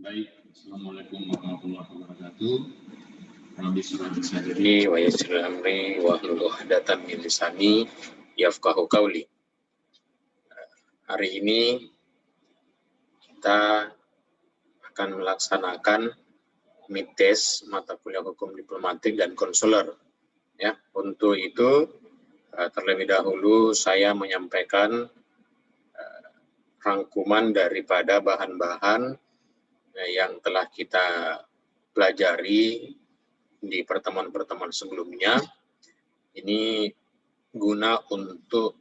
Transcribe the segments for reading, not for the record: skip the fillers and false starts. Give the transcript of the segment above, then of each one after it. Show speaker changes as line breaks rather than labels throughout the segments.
Baik, Assalamualaikum warahmatullahi wabarakatuh. Rabbi shrah li sadri wa yassir li amri wahlul 'uqdatam min lisani yafqahu qawli. Hari ini kita akan melaksanakan midtes mata kuliah hukum diplomatik dan konsuler. Ya, untuk itu terlebih dahulu saya menyampaikan rangkuman daripada bahan-bahan yang telah kita pelajari di pertemuan-pertemuan sebelumnya. Ini guna untuk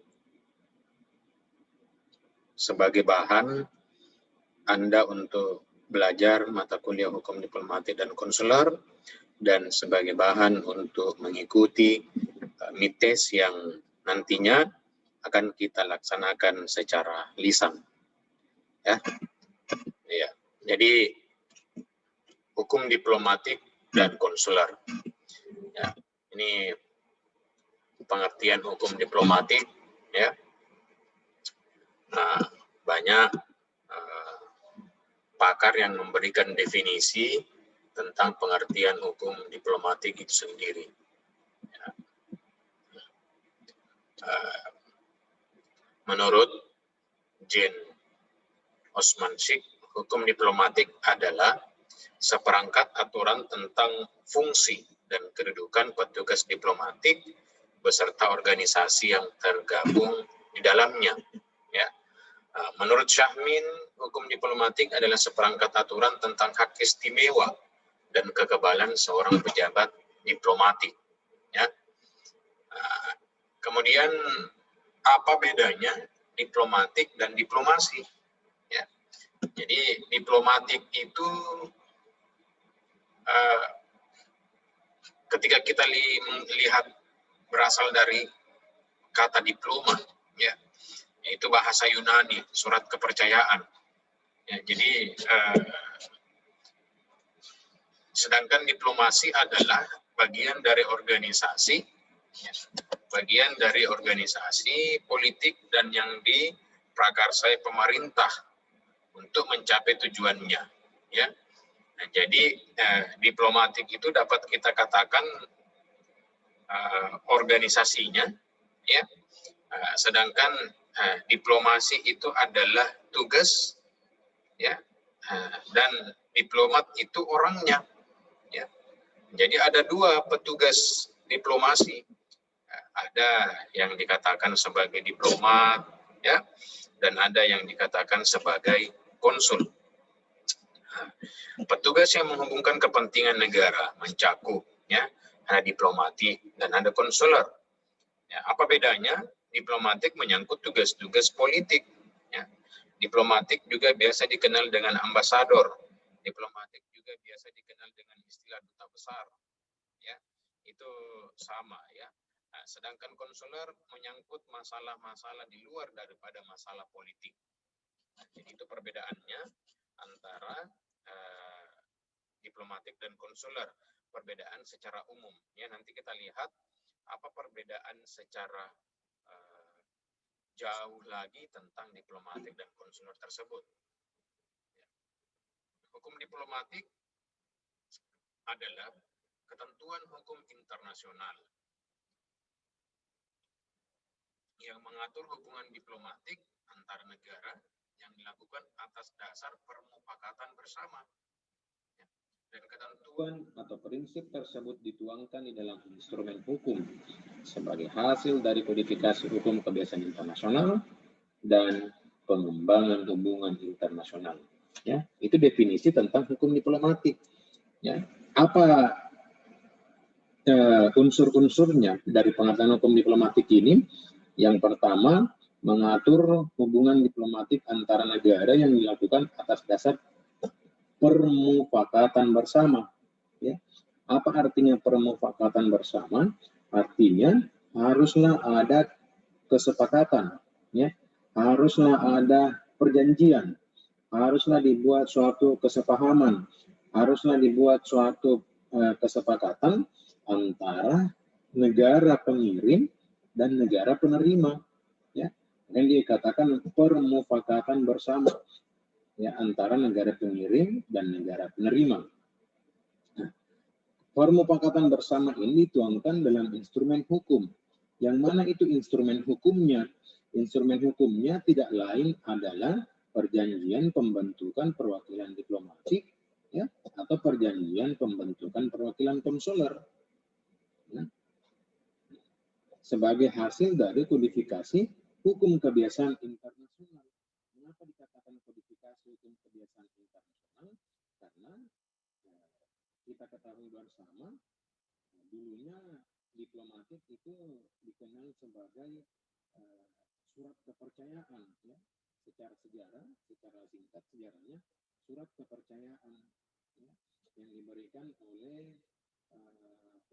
sebagai bahan Anda untuk belajar mata kuliah hukum diplomatik dan konsuler, dan sebagai bahan untuk mengikuti midtes yang nantinya akan kita laksanakan secara lisan. Ya. Jadi hukum diplomatik dan konsuler. Ya, ini pengertian hukum diplomatik. Ya, nah, banyak pakar yang memberikan definisi tentang pengertian hukum diplomatik itu sendiri. Ya. Menurut Jane Osmansyk, hukum diplomatik adalah seperangkat aturan tentang fungsi dan kedudukan petugas diplomatik beserta organisasi yang tergabung di dalamnya. Ya. Menurut Syahmin, hukum diplomatik adalah seperangkat aturan tentang hak istimewa dan kekebalan seorang pejabat diplomatik. Ya. Kemudian apa bedanya diplomatik dan diplomasi? Ya. Jadi diplomatik itu ketika kita lihat berasal dari kata diploma, ya, yaitu bahasa Yunani, surat kepercayaan. Ya, jadi sedangkan diplomasi adalah bagian dari organisasi, ya, bagian dari organisasi politik dan yang diprakarsai pemerintah untuk mencapai tujuannya. Ya. Nah, jadi diplomatik itu dapat kita katakan organisasinya, ya. Sedangkan diplomasi itu adalah tugas, ya, dan diplomat itu orangnya. Ya. Jadi ada dua petugas diplomasi, ada yang dikatakan sebagai diplomat, ya, dan ada yang dikatakan sebagai konsul. Petugas yang menghubungkan kepentingan negara mencakup, ya, ada diplomatik dan ada konsuler. Ya, apa bedanya? Diplomatik menyangkut tugas-tugas politik. Ya. Diplomatik juga biasa dikenal dengan ambasador. Diplomatik juga biasa dikenal dengan istilah duta besar. Ya, itu sama, ya. Nah, sedangkan konsuler menyangkut masalah-masalah di luar daripada masalah politik. Nah, jadi itu perbedaannya antara diplomatik dan konsuler. Perbedaan secara umum. Ya, nanti kita lihat apa perbedaan secara jauh lagi tentang diplomatik dan konsuler tersebut. Ya. Hukum diplomatik adalah ketentuan hukum internasional yang mengatur hubungan diplomatik antar negara yang dilakukan atas dasar permufakatan bersama. Ya. Dan ketentuan atau prinsip tersebut dituangkan di dalam instrumen hukum sebagai hasil dari kodifikasi hukum kebiasaan internasional dan pengembangan hubungan internasional. Ya, itu definisi tentang hukum diplomatik. Ya, apa unsur-unsurnya dari pengertian hukum diplomatik ini? Yang pertama, mengatur hubungan diplomatik antara negara yang dilakukan atas dasar permufakatan bersama. Ya. Apa artinya permufakatan bersama? Artinya haruslah ada kesepakatan, ya. Haruslah ada perjanjian, haruslah dibuat suatu kesepahaman, haruslah dibuat suatu kesepakatan antara negara pengirim dan negara penerima, ya. Yang dikatakan permufakatan bersama.
ya antara negara pengirim dan negara penerima. Nah, permufakatan bersama ini dituangkan dalam instrumen hukum. Yang mana itu instrumen hukumnya? Instrumen hukumnya tidak lain adalah perjanjian pembentukan perwakilan diplomatik, ya, atau perjanjian pembentukan perwakilan konsuler. Ya. Sebagai hasil dari kodifikasi hukum kebiasaan internasional. Kenapa dikatakan kodifikasi hukum kebiasaan internasional? Karena kita ketahui bersama, dulunya diplomatik itu dikenal sebagai surat kepercayaan, ya. Secara sejarah, secara singkat sejarahnya, surat kepercayaan, ya, yang diberikan oleh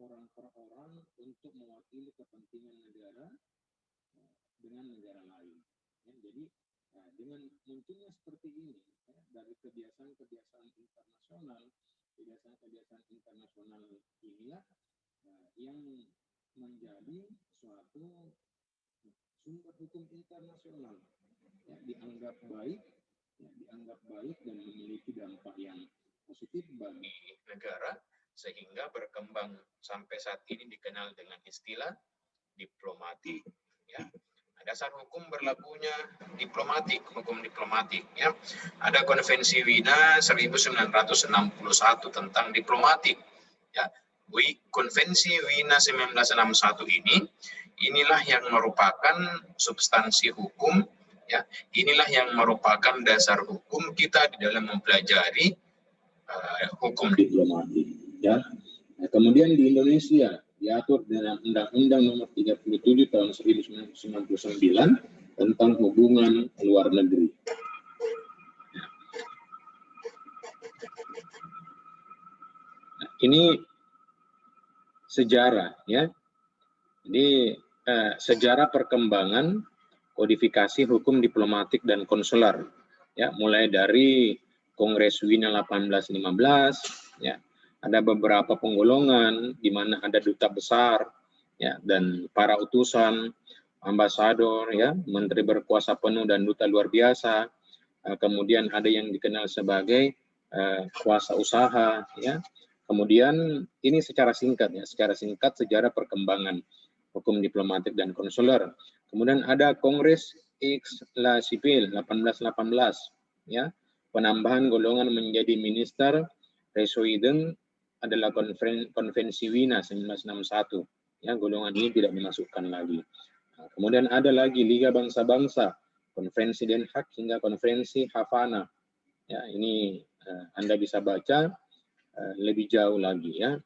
orang per orang untuk mewakili kepentingan negara dengan negara lain. Ya, jadi dengan munculnya seperti ini, ya, dari kebiasaan-kebiasaan internasional, kebiasaan-kebiasaan internasional inilah yang menjadi suatu sumber hukum internasional, ya, dianggap baik dan memiliki dampak yang positif bagi
negara, sehingga berkembang sampai saat ini dikenal dengan istilah diplomatik. Ya. Dasar hukum berlakunya hukum diplomatik. Ya. Ada Konvensi Wina 1961 tentang diplomatik. Ya. Konvensi Wina 1961 inilah yang merupakan substansi hukum, ya. Inilah yang merupakan dasar hukum kita di dalam mempelajari hukum
diplomatik, ya. Nah, kemudian di Indonesia diatur dalam Undang-Undang Nomor 37 Tahun 1999 tentang hubungan luar negeri. Nah, ini sejarah, ya. Jadi sejarah perkembangan kodifikasi hukum diplomatik dan konsuler, ya, mulai dari Kongres Wina 1815, ya, ada beberapa penggolongan di mana ada duta besar, ya, dan para utusan, ambasador, ya, menteri berkuasa penuh dan duta luar biasa. Kemudian ada yang dikenal sebagai kuasa usaha, ya. Kemudian ini secara singkat, ya, sejarah perkembangan hukum diplomatik dan konsuler. Kemudian ada Kongres X La Civil 1818, ya. Penambahan golongan menjadi minister Resoiden adalah Konvensi Wina 1961. Ya, golongan ini tidak dimasukkan lagi. Nah, kemudian ada lagi Liga Bangsa-Bangsa, Konvensi Den Haag hingga Konvensi Havana. Ya, ini Anda bisa baca lebih jauh lagi, ya.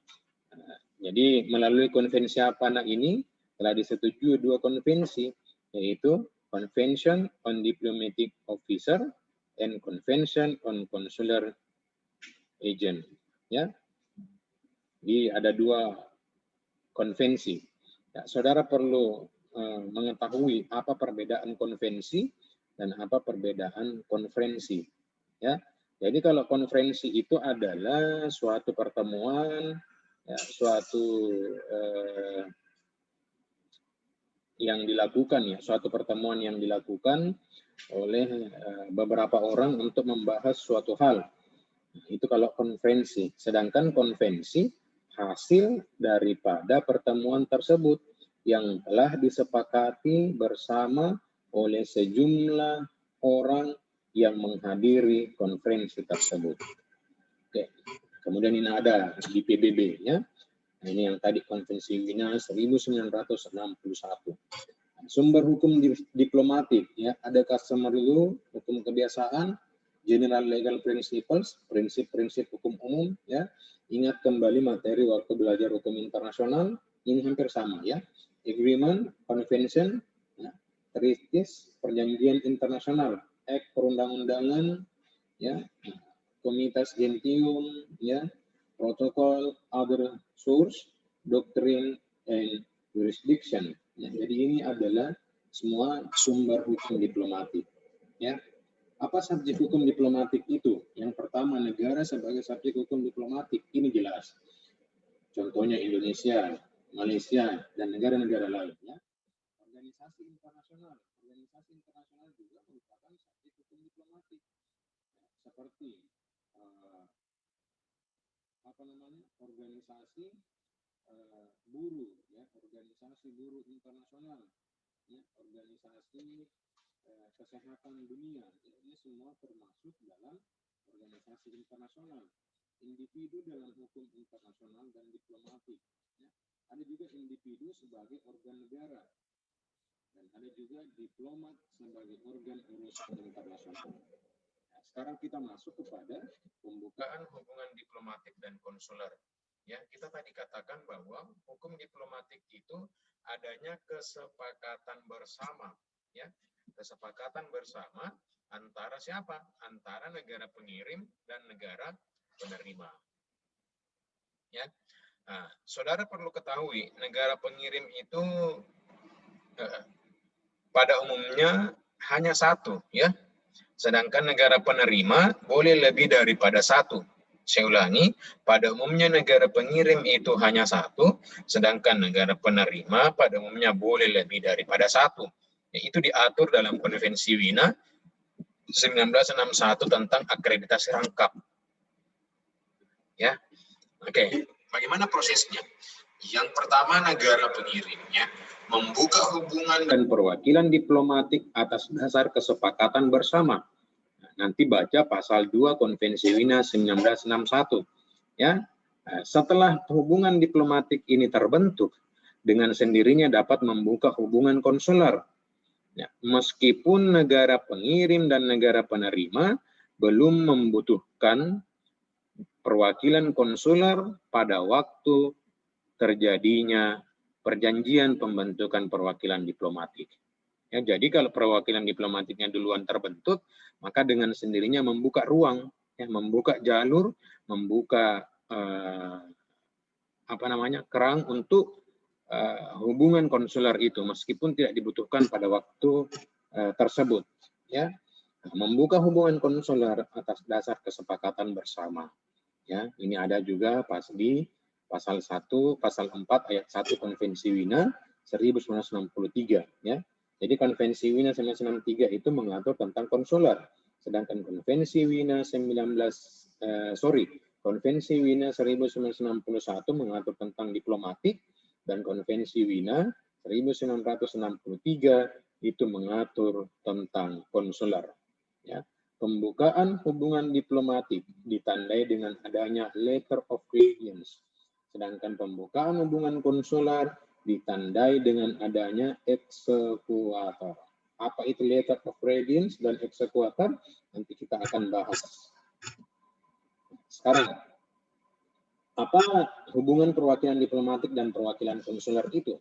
Jadi melalui Konvensi Havana ini telah disetujui dua konvensi, yaitu Convention on Diplomatic Officer and Convention on Consular Agent, ya. Jadi ada dua konvensi. Ya, saudara perlu mengetahui apa perbedaan konvensi dan apa perbedaan konferensi, ya. Jadi kalau konferensi itu adalah suatu pertemuan, ya, suatu yang dilakukan, ya, suatu pertemuan yang dilakukan oleh beberapa orang untuk membahas suatu hal. Itu kalau konferensi. Sedangkan konvensi hasil daripada pertemuan tersebut yang telah disepakati bersama oleh sejumlah orang yang menghadiri konferensi tersebut. Oke. Kemudian ini ada di PBB, ya. Nah, ini yang tadi Konvensi Wina 1961. Sumber hukum diplomatik, ya, ada customary law, hukum kebiasaan, general legal principles, prinsip-prinsip hukum umum, ya. Ingat kembali materi waktu belajar hukum internasional, ini hampir sama, ya. Agreement, convention, ya. Treaties, perjanjian internasional, act perundang-undangan, ya. Comitas gentium, ya. Protokol, other source, doctrine, and jurisdiction. Ya, jadi ini adalah semua sumber hukum diplomatik. Ya. Apa subjek hukum diplomatik itu? Yang pertama, negara sebagai subjek hukum diplomatik. Ini jelas. Contohnya Indonesia, Malaysia, dan negara-negara lain. Ya. Organisasi internasional juga merupakan subjek hukum diplomatik. seperti organisasi buruh, ya, organisasi buruh internasional, ya, organisasi kesehatan dunia, ya, ini semua termasuk dalam organisasi internasional. Individu dalam hukum internasional dan diplomatik, ya. Ada juga individu sebagai organ negara, dan ada juga diplomat sebagai organ urusan internasional. Nah, sekarang kita masuk kepada
pembukaan hubungan diplomatik dan konsuler. Ya, kita tadi katakan bahwa hukum diplomatik itu adanya kesepakatan bersama, ya, kesepakatan bersama antara siapa? Antara negara pengirim dan negara penerima. Ya, nah, saudara perlu ketahui negara pengirim itu pada umumnya hanya satu, ya. Sedangkan negara penerima boleh lebih daripada satu. Saya ulangi, pada umumnya negara pengirim itu hanya satu, sedangkan negara penerima pada umumnya boleh lebih daripada satu. Itu diatur dalam Konvensi Wina 1961 tentang akreditasi rangkap. Ya, oke. Bagaimana prosesnya? Yang pertama, negara pengirimnya membuka hubungan
dan perwakilan diplomatik atas dasar kesepakatan bersama. Nanti baca pasal 2 Konvensi Wina 1961. Ya, setelah hubungan diplomatik ini terbentuk, dengan sendirinya dapat membuka hubungan konsuler. Ya, meskipun negara pengirim dan negara penerima belum membutuhkan perwakilan konsuler pada waktu terjadinya perjanjian pembentukan perwakilan diplomatik. Ya, jadi kalau perwakilan diplomatiknya duluan terbentuk, maka dengan sendirinya membuka ruang, ya, membuka jalur, membuka kerang untuk hubungan konsuler itu, meskipun tidak dibutuhkan pada waktu tersebut. Ya, membuka hubungan konsuler atas dasar kesepakatan bersama. Ya, ini ada juga di pasal 1, pasal 4 ayat 1 Konvensi Wina 1963. Ya. Jadi Konvensi Wina 1963 itu mengatur tentang konsuler, sedangkan Konvensi Wina Konvensi Wina 1961 mengatur tentang diplomatik, dan Konvensi Wina 1963 itu mengatur tentang konsuler. Ya. Pembukaan hubungan diplomatik ditandai dengan adanya letter of credence, sedangkan pembukaan hubungan konsuler ditandai dengan adanya eksekuator. Apa itu letter of credence dan eksekuator? Nanti kita akan bahas. Sekarang, apa hubungan perwakilan diplomatik dan perwakilan konsuler itu?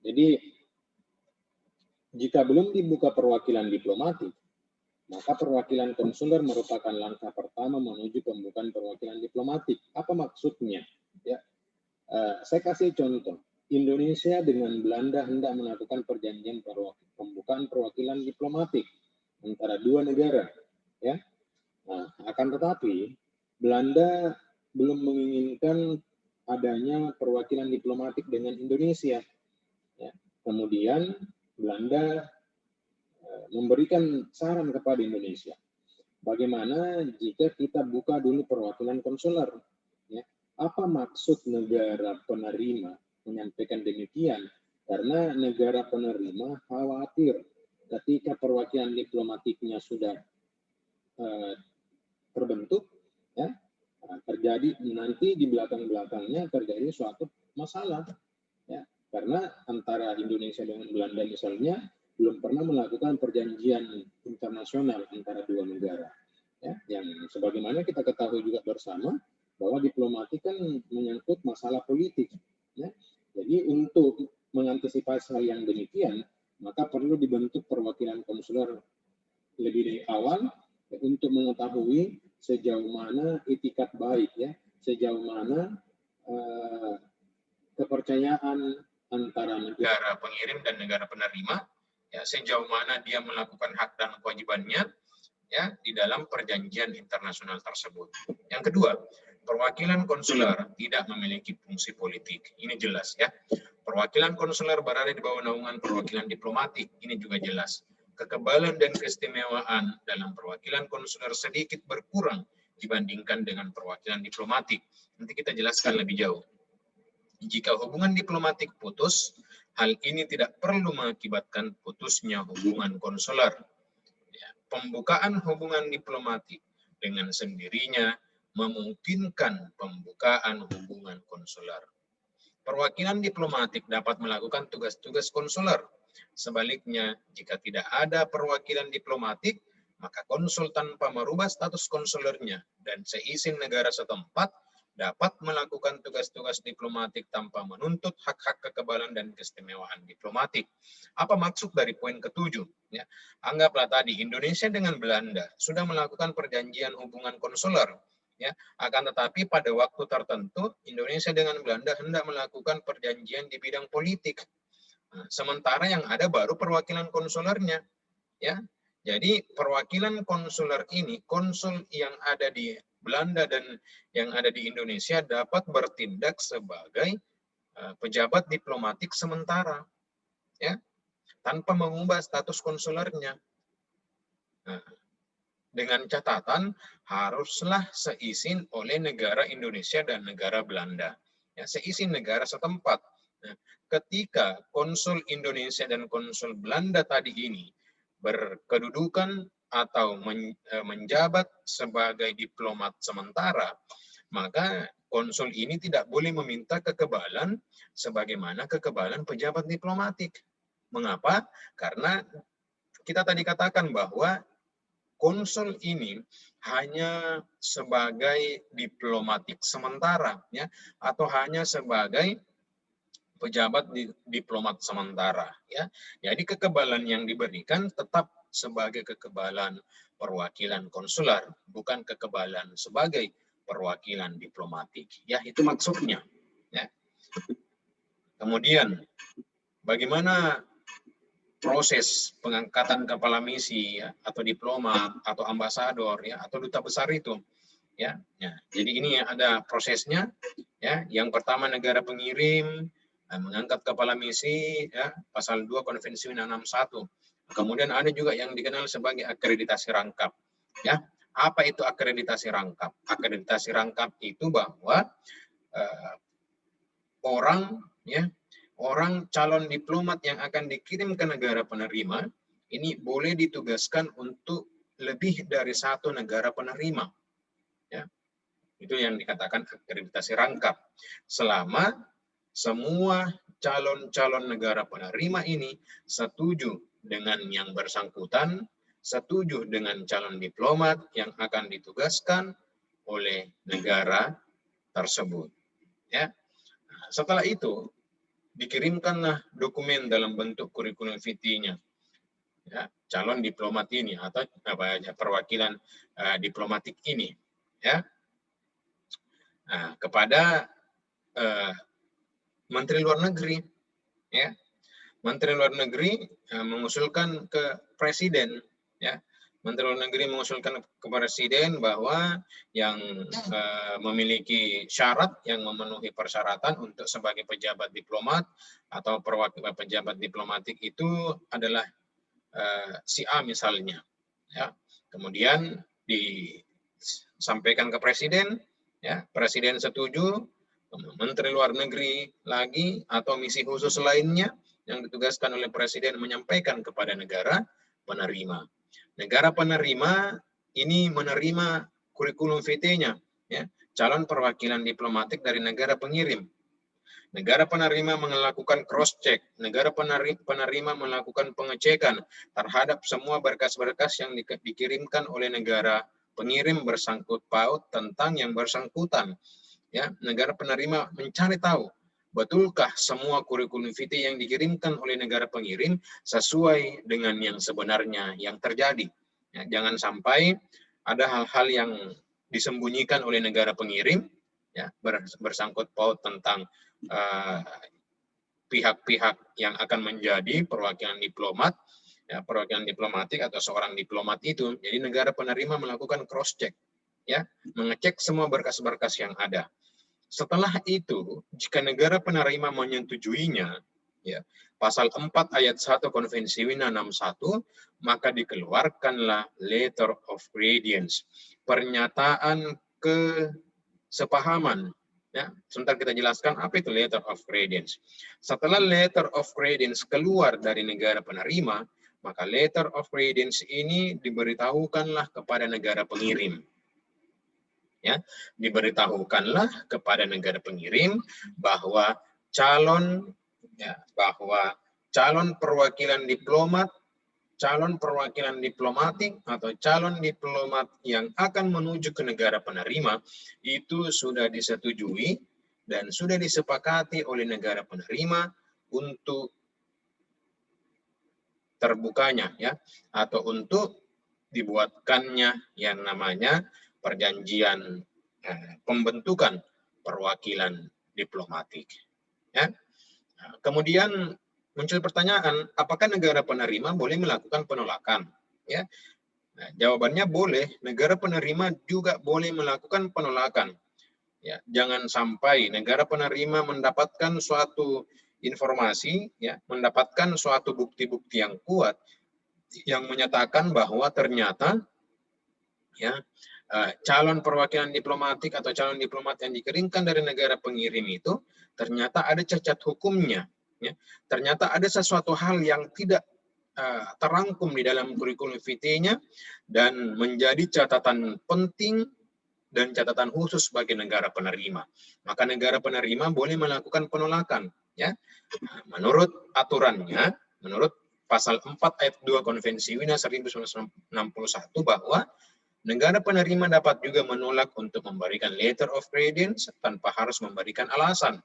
Jadi, jika belum dibuka perwakilan diplomatik, maka perwakilan konsuler merupakan langkah pertama menuju pembukaan perwakilan diplomatik. Apa maksudnya? Ya, saya kasih contoh. Indonesia dengan Belanda hendak melakukan perjanjian pembukaan perwakilan diplomatik antara dua negara. Ya, nah, akan tetapi Belanda belum menginginkan adanya perwakilan diplomatik dengan Indonesia. Ya, kemudian Belanda memberikan saran kepada Indonesia, bagaimana jika kita buka dulu perwakilan konsuler? Ya, apa maksud negara penerima menyampaikan demikian? Karena negara penerima khawatir ketika perwakilan diplomatiknya sudah terbentuk, ya, terjadi nanti di belakang-belakangnya terjadi suatu masalah, ya, karena antara Indonesia dengan Belanda misalnya belum pernah melakukan perjanjian internasional antara dua negara. Ya, yang sebagaimana kita ketahui juga bersama bahwa diplomatik kan menyangkut masalah politik. Ya. Jadi untuk mengantisipasi hal yang demikian, maka perlu dibentuk perwakilan konsuler lebih dari awal, ya, untuk mengetahui sejauh mana itikat baik, ya, sejauh mana kepercayaan antara
negara pengirim dan negara penerima, ya, sejauh mana dia melakukan hak dan kewajibannya, ya, di dalam perjanjian internasional tersebut. Yang kedua, perwakilan konsuler tidak memiliki fungsi politik. Ini jelas, ya. Perwakilan konsuler berada di bawah naungan perwakilan diplomatik. Ini juga jelas. kekebalan dan keistimewaan dalam perwakilan konsuler sedikit berkurang dibandingkan dengan perwakilan diplomatik. Nanti kita jelaskan lebih jauh. Jika hubungan diplomatik putus, hal ini tidak perlu mengakibatkan putusnya hubungan konsuler. Ya, pembukaan hubungan diplomatik dengan sendirinya memungkinkan pembukaan hubungan konsuler. Perwakilan diplomatik dapat melakukan tugas-tugas konsuler. Sebaliknya, jika tidak ada perwakilan diplomatik, maka konsul tanpa merubah status konsulernya dan seizin negara setempat dapat melakukan tugas-tugas diplomatik tanpa menuntut hak-hak kekebalan dan keistimewaan diplomatik. Apa maksud dari poin ke-7? Ya, anggaplah tadi Indonesia dengan Belanda sudah melakukan perjanjian hubungan konsuler. Ya, akan tetapi pada waktu tertentu Indonesia dengan Belanda hendak melakukan perjanjian di bidang politik. Nah, sementara yang ada baru perwakilan konsulernya. Ya, jadi perwakilan konsuler ini, konsul yang ada di Belanda dan yang ada di Indonesia dapat bertindak sebagai pejabat diplomatik sementara, ya, tanpa mengubah status konsulernya. Nah, dengan catatan haruslah seizin oleh negara Indonesia dan negara Belanda, ya, seizin negara setempat. Nah, ketika konsul Indonesia dan konsul Belanda tadi ini berkedudukan atau menjabat sebagai diplomat sementara, maka konsul ini tidak boleh meminta kekebalan sebagaimana kekebalan pejabat diplomatik. Mengapa? Karena kita tadi katakan bahwa konsul ini hanya sebagai diplomatik sementara, ya, atau hanya sebagai pejabat diplomat sementara, ya. Jadi kekebalan yang diberikan tetap sebagai kekebalan perwakilan konsuler, bukan kekebalan sebagai perwakilan diplomatik. Ya, itu maksudnya. Ya. Kemudian, bagaimana proses pengangkatan kepala misi, ya, atau diplomat, atau ambasador, ya, atau duta besar itu? Ya, ya. Jadi ini ada prosesnya. Ya, yang pertama negara pengirim mengangkat kepala misi, ya, pasal 2 Konvensi Wina 61. Kemudian ada juga yang dikenal sebagai akreditasi rangkap. Ya, apa itu akreditasi rangkap? Akreditasi rangkap itu bahwa orang calon diplomat yang akan dikirim ke negara penerima ini boleh ditugaskan untuk lebih dari satu negara penerima. Ya, itu yang dikatakan akreditasi rangkap. Selama semua calon-calon negara penerima ini setuju dengan yang bersangkutan, setuju dengan calon diplomat yang akan ditugaskan oleh negara tersebut. Ya. Setelah itu, dikirimkanlah dokumen dalam bentuk kurikulum vitae-nya. Ya, calon diplomat ini atau perwakilan diplomatik ini, ya, kepada Menteri Luar Negeri, ya. Menteri Luar Negeri mengusulkan ke Presiden, ya. Menteri Luar Negeri mengusulkan ke Presiden bahwa yang memiliki syarat, yang memenuhi persyaratan untuk sebagai pejabat diplomat atau perwakilan pejabat diplomatik itu adalah si A misalnya, ya. Kemudian disampaikan ke Presiden, ya. Presiden setuju. Menteri Luar Negeri lagi atau misi khusus lainnya yang ditugaskan oleh Presiden menyampaikan kepada negara penerima. Negara penerima ini menerima kurikulum vitae-nya, ya, calon perwakilan diplomatik dari negara pengirim. Negara penerima melakukan cross-check. Negara penerima melakukan pengecekan terhadap semua berkas-berkas yang dikirimkan oleh negara pengirim bersangkut paut tentang yang bersangkutan. Ya, negara penerima mencari tahu betulkah semua kurikulum vitae yang dikirimkan oleh negara pengirim sesuai dengan yang sebenarnya yang terjadi. Ya, jangan sampai ada hal-hal yang disembunyikan oleh negara pengirim, ya, bersangkut paut tentang pihak-pihak yang akan menjadi perwakilan diplomat, ya, perwakilan diplomatik atau seorang diplomat itu. Jadi negara penerima melakukan cross-check, ya, mengecek semua berkas-berkas yang ada. Setelah itu, jika negara penerima menyetujuinya, ya, pasal 4 ayat 1 Konvensi Wina 61, maka dikeluarkanlah letter of credence, pernyataan kesepahaman. Ya, sebentar kita jelaskan apa itu letter of credence. Setelah letter of credence keluar dari negara penerima, maka letter of credence ini diberitahukanlah kepada negara pengirim. Ya, diberitahukanlah kepada negara pengirim bahwa calon perwakilan diplomat, calon perwakilan diplomatik atau calon diplomat yang akan menuju ke negara penerima itu sudah disetujui dan sudah disepakati oleh negara penerima untuk terbukanya ya, atau untuk dibuatkannya yang namanya perjanjian pembentukan perwakilan diplomatik. Ya. Kemudian muncul pertanyaan, apakah negara penerima boleh melakukan penolakan? Ya, nah, jawabannya boleh. Negara penerima juga boleh melakukan penolakan. Ya, jangan sampai negara penerima mendapatkan suatu informasi, ya, mendapatkan suatu bukti-bukti yang kuat yang menyatakan bahwa ternyata ya calon perwakilan diplomatik atau calon diplomat yang dikirimkan dari negara pengirim itu ternyata ada cacat hukumnya, ya. Ternyata ada sesuatu hal yang tidak terangkum di dalam kurikulum vitae-nya dan menjadi catatan penting dan catatan khusus bagi negara penerima. Maka negara penerima boleh melakukan penolakan, ya. Menurut aturannya, menurut pasal 4 ayat 2 Konvensi Wina 1961 bahwa negara penerima dapat juga menolak untuk memberikan letter of credence tanpa harus memberikan alasan.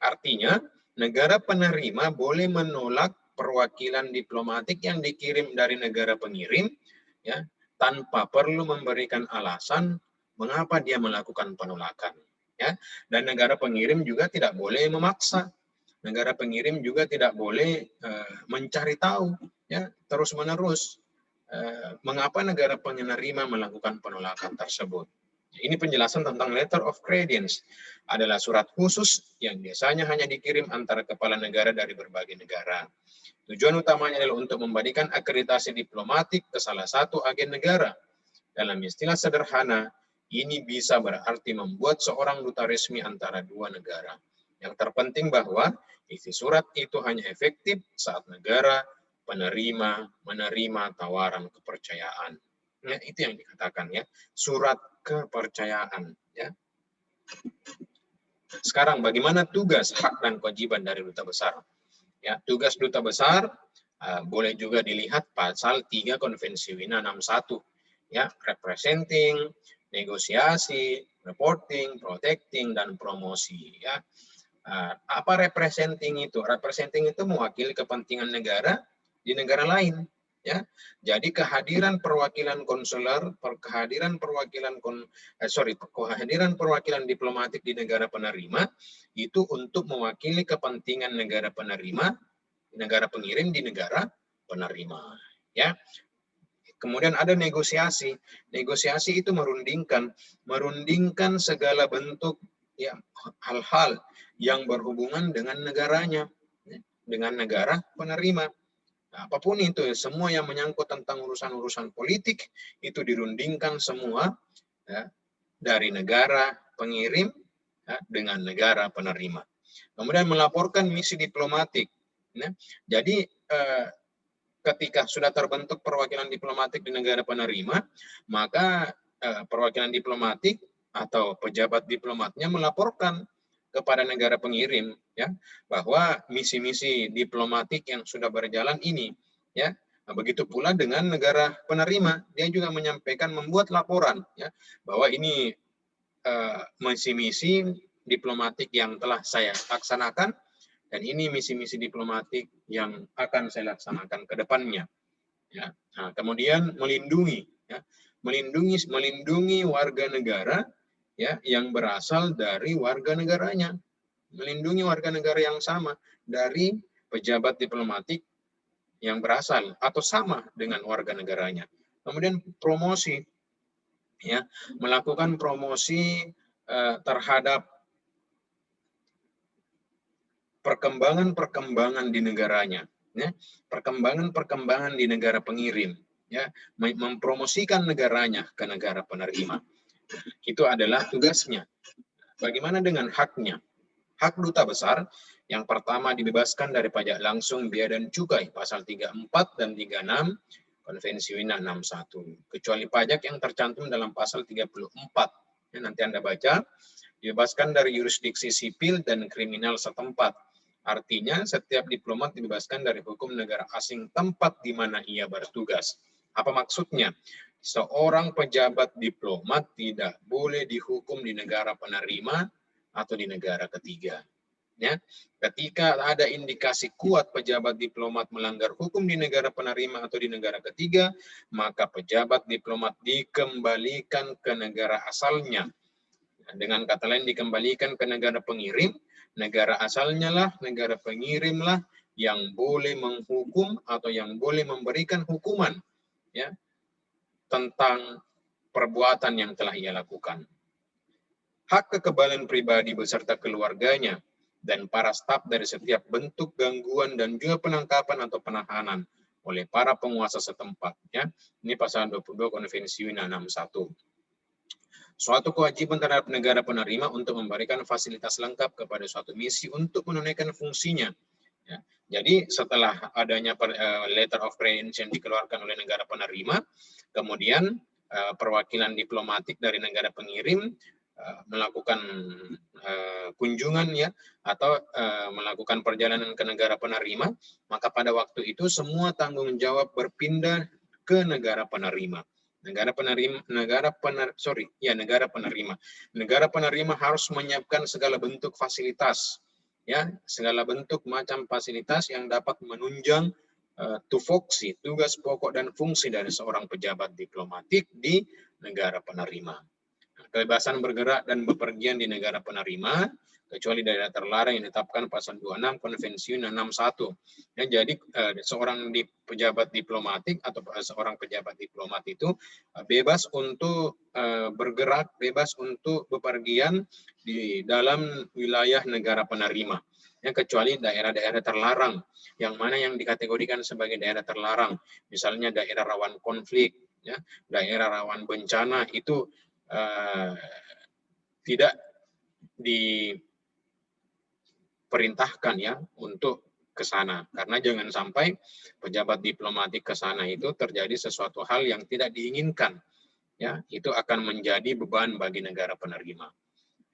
Artinya, negara penerima boleh menolak perwakilan diplomatik yang dikirim dari negara pengirim, ya, tanpa perlu memberikan alasan mengapa dia melakukan penolakan. Ya. Dan negara pengirim juga tidak boleh memaksa. Negara pengirim juga tidak boleh mencari tahu, ya, terus-menerus. Mengapa negara penerima melakukan penolakan tersebut. Ini penjelasan tentang letter of credence. Adalah surat khusus yang biasanya hanya dikirim antara kepala negara dari berbagai negara. Tujuan utamanya adalah untuk memberikan akreditasi diplomatik ke salah satu agen negara. Dalam istilah sederhana, ini bisa berarti membuat seorang duta resmi antara dua negara. Yang terpenting bahwa isi surat itu hanya efektif saat negara penerima menerima tawaran kepercayaan. Nah, itu yang dikatakan ya, surat kepercayaan ya. Sekarang bagaimana tugas, hak dan kewajiban dari duta besar? Ya, tugas duta besar boleh juga dilihat pasal 3 Konvensi Wina 61 ya, representing, negosiasi, reporting, protecting dan promosi ya. Apa representing itu? Representing itu mewakili kepentingan negara di negara lain, ya. Jadi kehadiran perwakilan konsuler, kehadiran perwakilan diplomatik di negara penerima itu untuk mewakili kepentingan negara penerima, negara pengirim di negara penerima, ya. Kemudian ada negosiasi. Negosiasi itu merundingkan segala bentuk ya hal-hal yang berhubungan dengan negaranya, dengan negara penerima. Nah, apapun itu, semua yang menyangkut tentang urusan-urusan politik itu dirundingkan semua ya, dari negara pengirim ya, dengan negara penerima. Kemudian melaporkan misi diplomatik. Ya. Jadi ketika sudah terbentuk perwakilan diplomatik di negara penerima, maka perwakilan diplomatik atau pejabat diplomatnya melaporkan kepada negara pengirim ya bahwa misi-misi diplomatik yang sudah berjalan ini ya. Nah, begitu pula dengan negara penerima, dia juga menyampaikan, membuat laporan ya bahwa ini misi-misi diplomatik yang telah saya laksanakan dan ini misi-misi diplomatik yang akan saya laksanakan ke depannya ya. Nah, kemudian melindungi ya, melindungi warga negara ya yang berasal dari warga negaranya, melindungi warga negara yang sama dari pejabat diplomatik yang berasal atau sama dengan warga negaranya. Kemudian promosi ya, melakukan promosi terhadap perkembangan-perkembangan di negaranya, ya, perkembangan-perkembangan di negara pengirim, ya, mempromosikan negaranya ke negara penerima. Itu adalah tugasnya. Bagaimana dengan haknya? Hak duta besar yang pertama dibebaskan dari pajak langsung, biaya dan cukai, pasal 34 dan 36 Konvensi Wina 61. Kecuali pajak yang tercantum dalam pasal 34. Ya, nanti Anda baca, dibebaskan dari yurisdiksi sipil dan kriminal setempat. Artinya, setiap diplomat dibebaskan dari hukum negara asing tempat di mana ia bertugas. Apa maksudnya? Seorang pejabat diplomat tidak boleh dihukum di negara penerima atau di negara ketiga. Ya, ketika ada indikasi kuat pejabat diplomat melanggar hukum di negara penerima atau di negara ketiga, maka pejabat diplomat dikembalikan ke negara asalnya. Dengan kata lain, dikembalikan ke negara pengirim, negara asalnya lah, negara pengirim lah yang boleh menghukum atau yang boleh memberikan hukuman, ya, tentang perbuatan yang telah ia lakukan. Hak kekebalan pribadi beserta keluarganya dan para staf dari setiap bentuk gangguan dan juga penangkapan atau penahanan oleh para penguasa setempat. Ya. Ini pasal 22 Konvensi Wina 61. Suatu kewajiban terhadap negara penerima untuk memberikan fasilitas lengkap kepada suatu misi untuk menunaikan fungsinya. Ya. Jadi setelah adanya letter of credence yang dikeluarkan oleh negara penerima, kemudian perwakilan diplomatik dari negara pengirim melakukan kunjungan, ya, atau melakukan perjalanan ke negara penerima, maka pada waktu itu semua tanggung jawab berpindah ke negara penerima. Negara penerima harus menyiapkan segala bentuk fasilitas, ya, segala bentuk macam fasilitas yang dapat menunjang tupoksi, tugas pokok dan fungsi dari seorang pejabat diplomatik di negara penerima. Kebebasan bergerak dan bepergian di negara penerima, kecuali daerah terlarang yang ditetapkan pasal 26 Konvensi 61. Ya, jadi seorang pejabat diplomatik atau seorang pejabat diplomat itu bebas untuk bergerak, bebas untuk bepergian di dalam wilayah negara penerima. Ya, kecuali daerah-daerah terlarang, yang mana yang dikategorikan sebagai daerah terlarang, misalnya daerah rawan konflik, ya, daerah rawan bencana, itu tidak diperintahkan, ya, untuk ke sana, karena jangan sampai pejabat diplomatik ke sana itu terjadi sesuatu hal yang tidak diinginkan, ya, itu akan menjadi beban bagi negara penerima.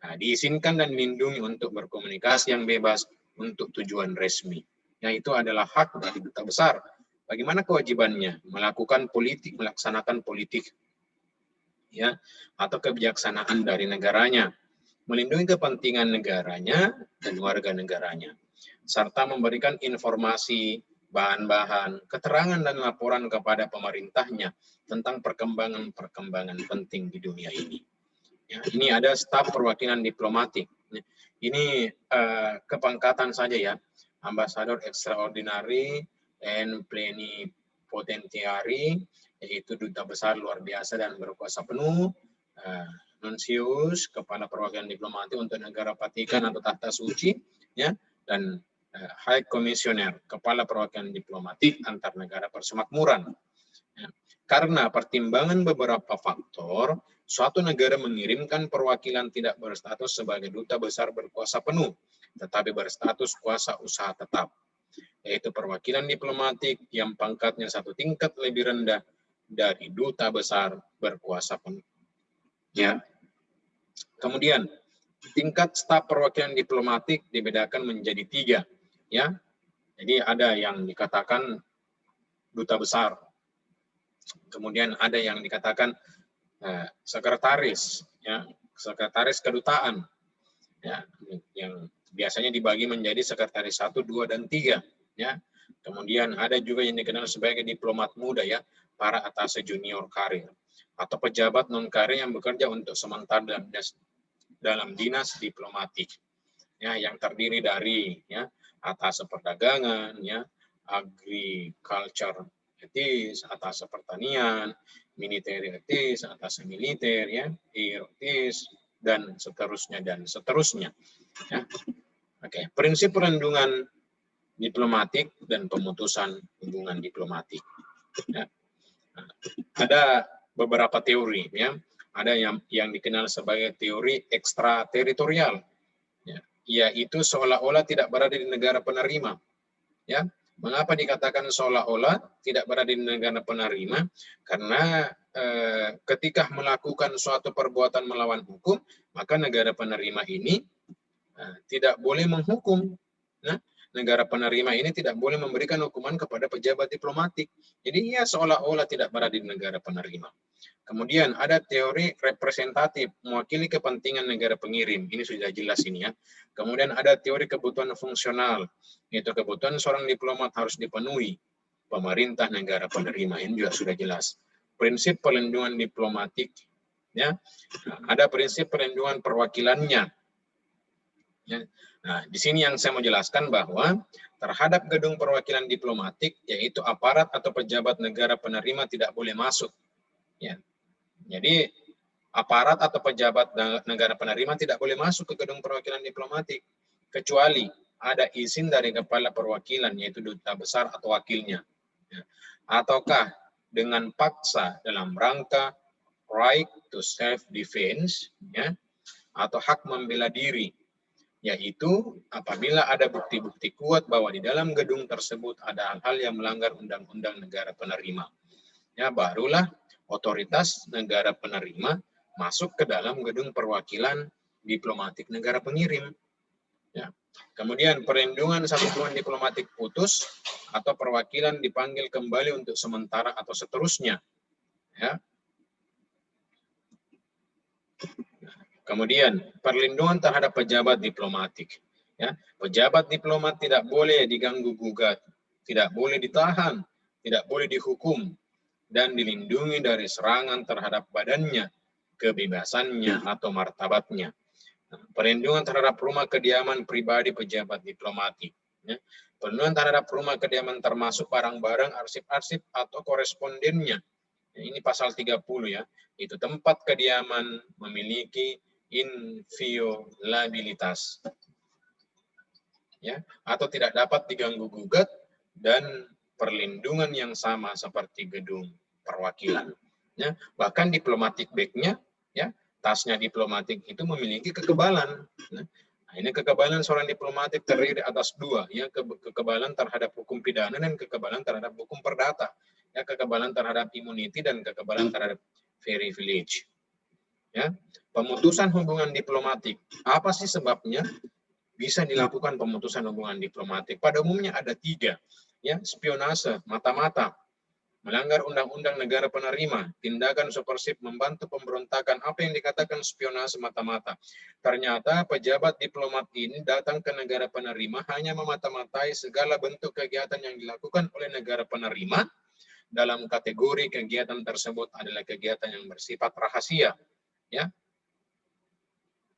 Nah, diizinkan dan dilindungi untuk berkomunikasi yang bebas untuk tujuan resmi. Ya, itu adalah hak dari duta besar. Bagaimana kewajibannya? Melakukan politik, melaksanakan politik, ya, atau kebijaksanaan dari negaranya, melindungi kepentingan negaranya dan warga negaranya, serta memberikan informasi, bahan-bahan, keterangan dan laporan kepada pemerintahnya tentang perkembangan-perkembangan penting di dunia ini. Ya, ini ada staf perwakilan diplomatik. Ini kepangkatan saja, ya, Ambassador Extraordinary and Plenipotentiary, yaitu duta besar luar biasa dan berkuasa penuh, Nuncius, kepala perwakilan diplomatik untuk negara Vatikan atau Tahta Suci, ya, dan High Commissioner, kepala perwakilan diplomatik antar negara persemakmuran. Ya. Karena pertimbangan beberapa faktor, suatu negara mengirimkan perwakilan tidak berstatus sebagai duta besar berkuasa penuh, tetapi berstatus kuasa usaha tetap, yaitu perwakilan diplomatik yang pangkatnya satu tingkat lebih rendah dari duta besar berkuasa penuh. Ya. Kemudian tingkat staf perwakilan diplomatik dibedakan menjadi 3, ya. Jadi ada yang dikatakan duta besar, kemudian ada yang dikatakan sekretaris, ya, sekretaris kedutaan, ya, yang biasanya dibagi menjadi sekretaris 1, 2, dan 3, ya. Kemudian ada juga yang dikenal sebagai diplomat muda, ya, para atase junior karir, atau pejabat non karir yang bekerja untuk sementara dalam dinas diplomatik, ya, yang terdiri dari, ya, atase perdagangan, ya, agriculture etis, atase pertanian, military etis, atase militer, ya, etis, dan seterusnya dan seterusnya. Ya. Oke, prinsip perlindungan diplomatik dan pemutusan hubungan diplomatik. Ya. Ada beberapa teori, ya. Ada yang dikenal sebagai teori ekstrateritorial, ya, yaitu seolah-olah tidak berada di negara penerima. Ya, mengapa dikatakan seolah-olah tidak berada di negara penerima? Karena ketika melakukan suatu perbuatan melawan hukum, maka negara penerima ini tidak boleh menghukum. Nah, negara penerima ini tidak boleh memberikan hukuman kepada pejabat diplomatik. Jadi ia seolah-olah tidak berada di negara penerima. Kemudian ada teori representatif, mewakili kepentingan negara pengirim. Ini sudah jelas ini ya. Kemudian ada teori kebutuhan fungsional, yaitu kebutuhan seorang diplomat harus dipenuhi pemerintah negara penerima. Ini juga sudah jelas. Prinsip perlindungan diplomatik, ya. Ada prinsip perlindungan perwakilannya. Ya. Nah, di sini yang saya mau jelaskan bahwa terhadap gedung perwakilan diplomatik, yaitu aparat atau pejabat negara penerima tidak boleh masuk. Ya. Jadi aparat atau pejabat negara penerima tidak boleh masuk ke gedung perwakilan diplomatik kecuali ada izin dari kepala perwakilan, yaitu duta besar atau wakilnya, ya. Ataukah dengan paksa dalam rangka right to self defense, ya, atau hak membela diri, yaitu apabila ada bukti-bukti kuat bahwa di dalam gedung tersebut ada hal-hal yang melanggar undang-undang negara penerima, ya, barulah otoritas negara penerima masuk ke dalam gedung perwakilan diplomatik negara pengirim. Ya. Kemudian perlindungan satu hubungan diplomatik putus atau perwakilan dipanggil kembali untuk sementara atau seterusnya. Ya. Kemudian perlindungan terhadap pejabat diplomatik. Ya. Pejabat diplomat tidak boleh diganggu gugat, tidak boleh ditahan, tidak boleh dihukum, dan dilindungi dari serangan terhadap badannya, kebebasannya, atau martabatnya. Perlindungan terhadap rumah kediaman pribadi pejabat diplomatik. Ya. Perlindungan terhadap rumah kediaman termasuk barang-barang, arsip-arsip, atau korespondennya. Ya, ini pasal 30 ya. Itu tempat kediaman memiliki inviolabilitas. Ya, atau tidak dapat diganggu-gugat, dan perlindungan yang sama seperti gedung perwakilan. Ya, bahkan diplomatic bag-nya, ya, tasnya diplomatik itu memiliki kekebalan. Nah, ini kekebalan seorang diplomatik terdiri atas dua, ya, kekebalan terhadap hukum pidana dan kekebalan terhadap hukum perdata. Ya, kekebalan terhadap immunity dan kekebalan terhadap privilege. Ya, pemutusan hubungan diplomatik. Apa sih sebabnya bisa dilakukan pemutusan hubungan diplomatik? Pada umumnya ada tiga. Ya, spionase, mata-mata, melanggar undang-undang negara penerima, tindakan subversif membantu pemberontakan. Apa yang dikatakan spionase mata-mata? Ternyata pejabat diplomat ini datang ke negara penerima hanya memata-matai segala bentuk kegiatan yang dilakukan oleh negara penerima. Dalam kategori kegiatan tersebut adalah kegiatan yang bersifat rahasia. Ya.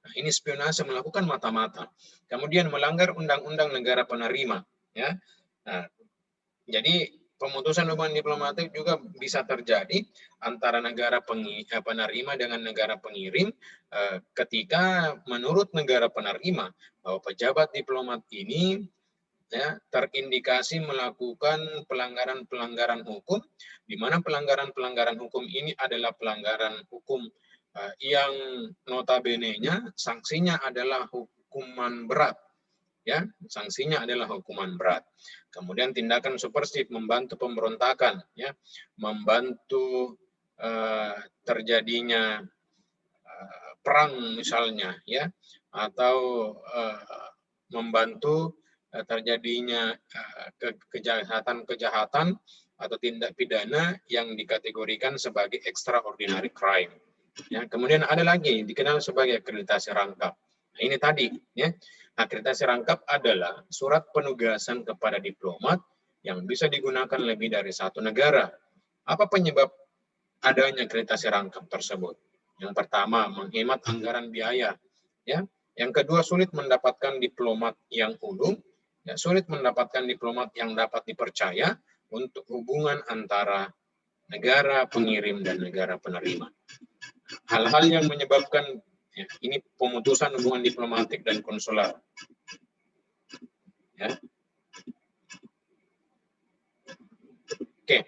Nah, ini spionase melakukan mata-mata. Kemudian melanggar undang-undang negara penerima. Ya. Nah, jadi pemutusan hubungan diplomatik juga bisa terjadi antara negara penerima dengan negara pengirim ketika menurut negara penerima bahwa pejabat diplomat ini, ya, terindikasi melakukan pelanggaran-pelanggaran hukum, di mana pelanggaran-pelanggaran hukum ini adalah pelanggaran hukum yang notabene-nya sanksinya adalah hukuman berat. Ya, sanksinya adalah hukuman berat. Kemudian tindakan subversif membantu pemberontakan, ya, membantu terjadinya perang misalnya, ya, atau membantu terjadinya kejahatan-kejahatan atau tindak pidana yang dikategorikan sebagai extraordinary crime. Ya, kemudian ada lagi dikenal sebagai akreditasi rangkap. Nah, ini tadi, ya. Akreditasi rangkap adalah surat penugasan kepada diplomat yang bisa digunakan lebih dari satu negara. Apa penyebab adanya akreditasi rangkap tersebut? Yang pertama, menghemat anggaran biaya. Ya. Yang kedua, sulit mendapatkan diplomat yang ulung. Ya, sulit mendapatkan diplomat yang dapat dipercaya untuk hubungan antara negara pengirim dan negara penerima. Hal-hal yang menyebabkan, ya, ini pemutusan hubungan diplomatik dan konsuler. Ya. Oke.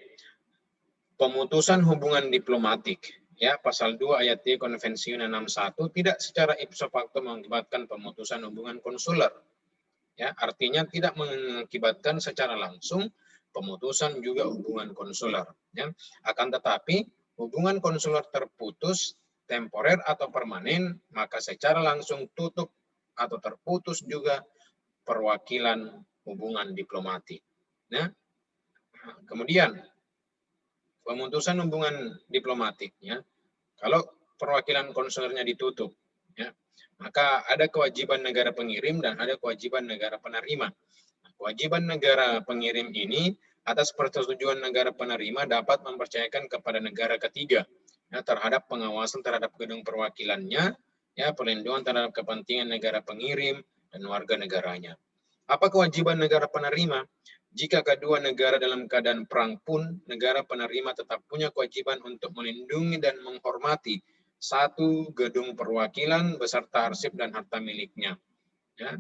Pemutusan hubungan diplomatik. Ya, pasal 2 ayat 3 Konvensi Yunan 61 tidak secara ipso facto mengakibatkan pemutusan hubungan konsuler. Ya, artinya tidak mengakibatkan secara langsung pemutusan juga hubungan konsuler. Ya. Akan tetapi hubungan konsuler terputus temporer atau permanen, maka secara langsung tutup atau terputus juga perwakilan hubungan diplomatik. Ya. Kemudian pemutusan hubungan diplomatiknya, kalau perwakilan konsulernya ditutup, ya, maka ada kewajiban negara pengirim dan ada kewajiban negara penerima. Nah, kewajiban negara pengirim ini atas persetujuan negara penerima dapat mempercayakan kepada negara ketiga, ya, terhadap pengawasan terhadap gedung perwakilannya, ya, perlindungan terhadap kepentingan negara pengirim dan warga negaranya. Apa kewajiban negara penerima? Jika kedua negara dalam keadaan perang pun, negara penerima tetap punya kewajiban untuk melindungi dan menghormati satu gedung perwakilan beserta arsip dan harta miliknya. Ya.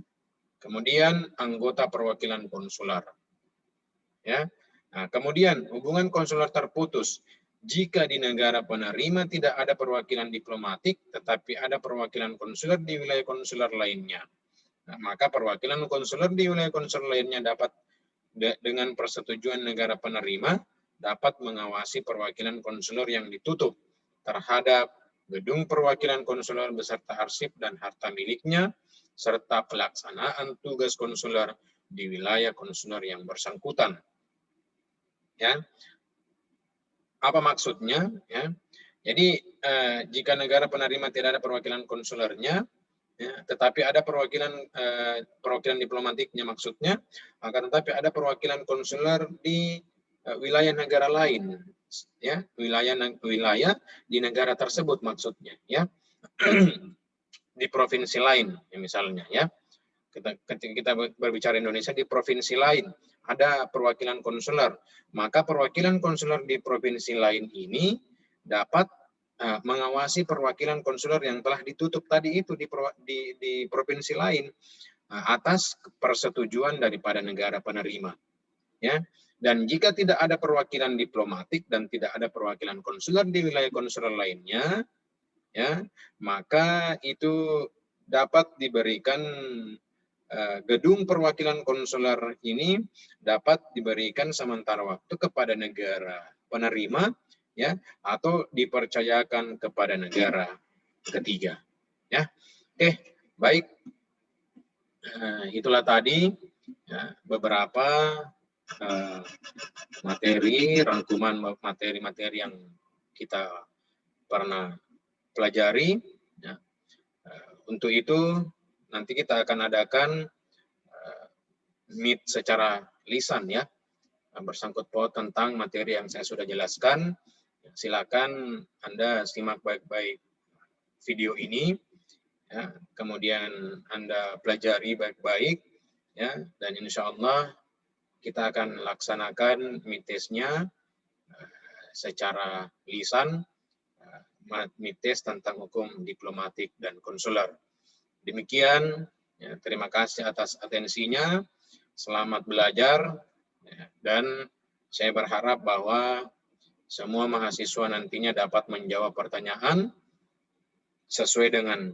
Kemudian anggota perwakilan konsuler. Ya. Nah, kemudian hubungan konsuler terputus jika di negara penerima tidak ada perwakilan diplomatik, tetapi ada perwakilan konsuler di wilayah konsuler lainnya. Nah, maka perwakilan konsuler di wilayah konsuler lainnya dapat dengan persetujuan negara penerima dapat mengawasi perwakilan konsuler yang ditutup terhadap gedung perwakilan konsuler beserta arsip dan harta miliknya serta pelaksanaan tugas konsuler di wilayah konsuler yang bersangkutan. Ya. Apa maksudnya? Ya. Jadi jika negara penerima tidak ada perwakilan konsulernya, ya, tetapi ada perwakilan diplomatiknya maksudnya, akan tetapi ada perwakilan konsuler di wilayah negara lain, ya, wilayah di negara tersebut maksudnya, ya, di provinsi lain, ya, misalnya, ya, ketika kita berbicara Indonesia di provinsi lain ada perwakilan konsuler, maka perwakilan konsuler di provinsi lain ini dapat mengawasi perwakilan konsuler yang telah ditutup tadi itu di provinsi lain atas persetujuan daripada negara penerima. Ya. Dan jika tidak ada perwakilan diplomatik dan tidak ada perwakilan konsuler di wilayah konsuler lainnya, ya, maka itu dapat diberikan gedung perwakilan konsuler ini dapat diberikan sementara waktu kepada negara penerima, ya, atau dipercayakan kepada negara ketiga, ya. Oke, baik, itulah tadi, ya, beberapa rangkuman materi-materi yang kita pernah pelajari, ya. Untuk itu nanti kita akan adakan meet secara lisan, ya, bersangkut paut tentang materi yang saya sudah jelaskan. Silakan Anda simak baik-baik video ini, ya, kemudian Anda pelajari baik-baik, ya, dan insya Allah kita akan laksanakan meet-test-nya secara lisan, meet-test tentang hukum diplomatik dan konsuler. Demikian, ya, terima kasih atas atensinya, selamat belajar, ya, dan saya berharap bahwa semua mahasiswa nantinya dapat menjawab pertanyaan sesuai dengan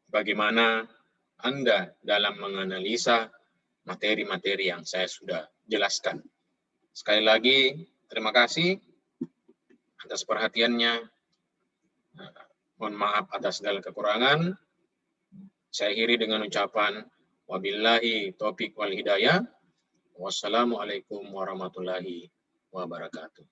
bagaimana Anda dalam menganalisa materi-materi yang saya sudah jelaskan. Sekali lagi, terima kasih atas perhatiannya. Mohon maaf atas segala kekurangan. Saya akhiri dengan ucapan wabillahi taufiq wal hidayah. Wassalamualaikum warahmatullahi wabarakatuh.